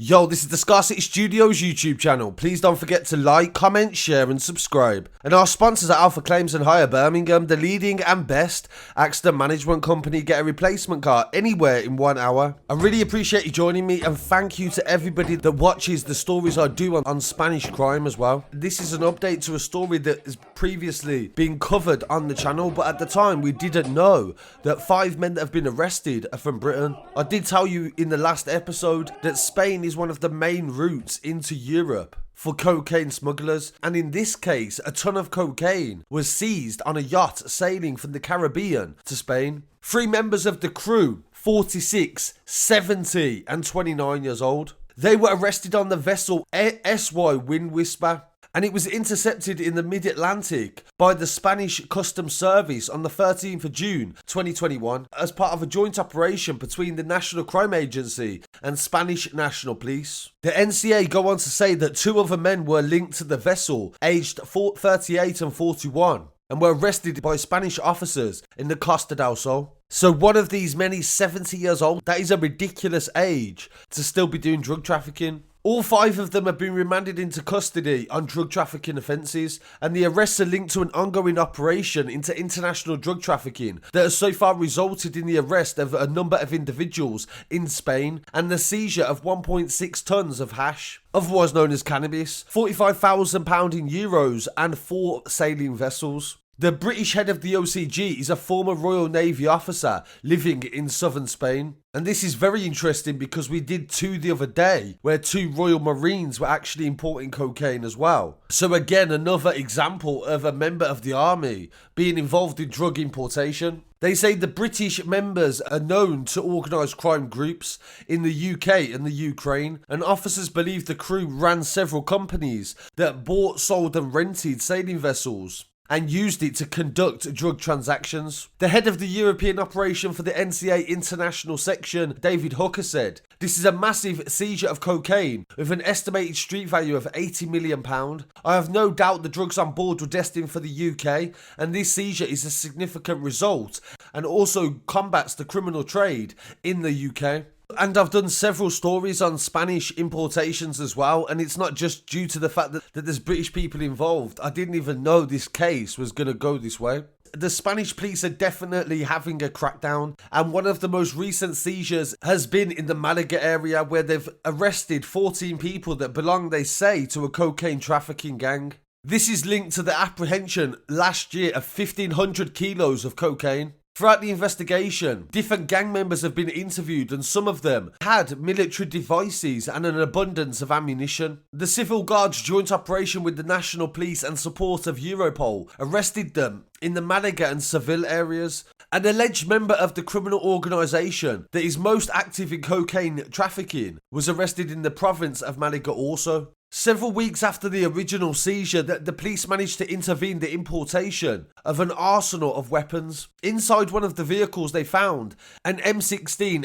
Yo, this is the Scarcity Studios YouTube channel. Please don't forget to like, comment, share and subscribe. And our sponsors are Alpha Claims and Hire Birmingham, the leading and best accident management company. Get a replacement car anywhere in 1 hour. I really appreciate you joining me, and thank you to everybody that watches the stories I do on Spanish crime as well. This is an update to a story that has previously been covered on the channel, but at the time we didn't know that 5 men that have been arrested are from Britain. I did tell you in the last episode that Spain is one of the main routes into Europe for cocaine smugglers, and in this case a ton of cocaine was seized on a yacht sailing from the Caribbean to Spain. 3 members of the crew, 46, 70 and 29 years old. They were arrested on the vessel SY Windwhisper, and it was intercepted in the mid-Atlantic by the Spanish Customs Service on the 13th of June 2021 as part of a joint operation between the National Crime Agency and Spanish National Police. The NCA go on to say that 2 other men were linked to the vessel, aged 38 and 41, and were arrested by Spanish officers in the Costa del Sol. So one of these men is 70 years old. That is a ridiculous age to still be doing drug trafficking. All 5 of them have been remanded into custody on drug trafficking offences, and the arrests are linked to an ongoing operation into international drug trafficking that has so far resulted in the arrest of a number of individuals in Spain and the seizure of 1.6 tonnes of hash, otherwise known as cannabis, £45,000 in euros, and 4 sailing vessels. The British head of the OCG is a former Royal Navy officer living in southern Spain. And this is very interesting because we did 2 the other day where 2 Royal Marines were actually importing cocaine as well. So again, another example of a member of the army being involved in drug importation. They say the British members are known to organised crime groups in the UK and the Ukraine, and officers believe the crew ran several companies that bought, sold and rented sailing vessels and used it to conduct drug transactions. The head of the European operation for the NCA International Section, David Hooker, said, "This is a massive seizure of cocaine with an estimated street value of £80 million. I have no doubt the drugs on board were destined for the UK, and this seizure is a significant result and also combats the criminal trade in the UK." And I've done several stories on Spanish importations as well, and it's not just due to the fact that there's British people involved. I didn't even know this case was going to go this way. The Spanish police are definitely having a crackdown, and one of the most recent seizures has been in the Malaga area, where they've arrested 14 people that belong, they say, to a cocaine trafficking gang. This is linked to the apprehension last year of 1,500 kilos of cocaine. Throughout the investigation, different gang members have been interviewed, and some of them had military devices and an abundance of ammunition. The Civil Guard's joint operation with the National Police and support of Europol arrested them in the Malaga and Seville areas. An alleged member of the criminal organisation that is most active in cocaine trafficking was arrested in the province of Malaga also. Several weeks after the original seizure, the police managed to intervene the importation of an arsenal of weapons. Inside one of the vehicles they found an M16A1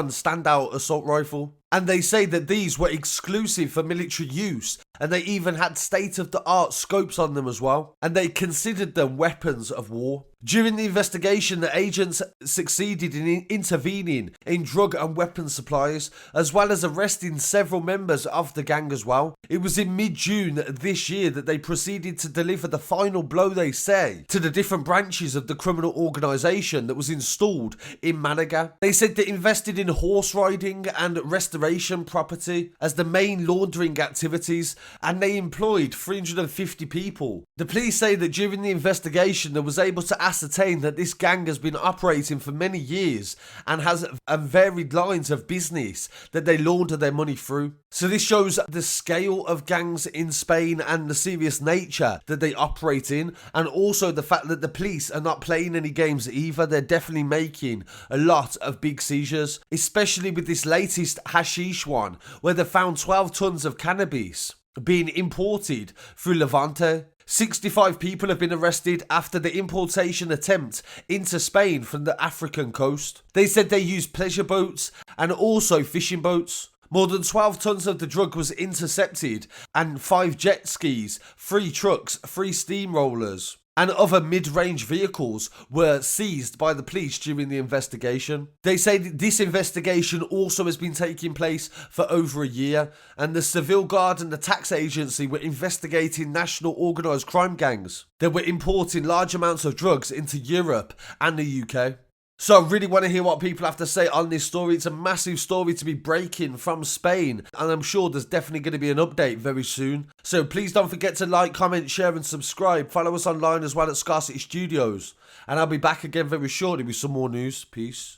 standout assault rifle. And they say that these were exclusive for military use, and they even had state-of-the-art scopes on them as well, and they considered them weapons of war. During the investigation, the agents succeeded in intervening in drug and weapon supplies, as well as arresting several members of the gang as well. It was in mid-June this year that they proceeded to deliver the final blow, they say, to the different branches of the criminal organisation that was installed in Malaga. They said they invested in horse riding and restoration property as the main laundering activities, and they employed 350 people. The police say that during the investigation they was able to ascertain that this gang has been operating for many years and has varied lines of business that they launder their money through. So this shows the scale of gangs in Spain and the serious nature that they operate in, and also the fact that the police are not playing any games either. They're definitely making a lot of big seizures, especially with this latest hashish one, where they found 12 tonnes of cannabis being imported through Levante. 65 people have been arrested after the importation attempt into Spain from the African coast. They said they used pleasure boats and also fishing boats. More than 12 tonnes of the drug was intercepted, and 5 jet skis, 3 trucks, 3 steamrollers, and other mid-range vehicles were seized by the police during the investigation. They say that this investigation also has been taking place for over a year, and the Civil Guard and the tax agency were investigating national organised crime gangs that were importing large amounts of drugs into Europe and the UK. So I really want to hear what people have to say on this story. It's a massive story to be breaking from Spain, and I'm sure there's definitely going to be an update very soon. So please don't forget to like, comment, share and subscribe. Follow us online as well at Scarcity Studios. And I'll be back again very shortly with some more news. Peace.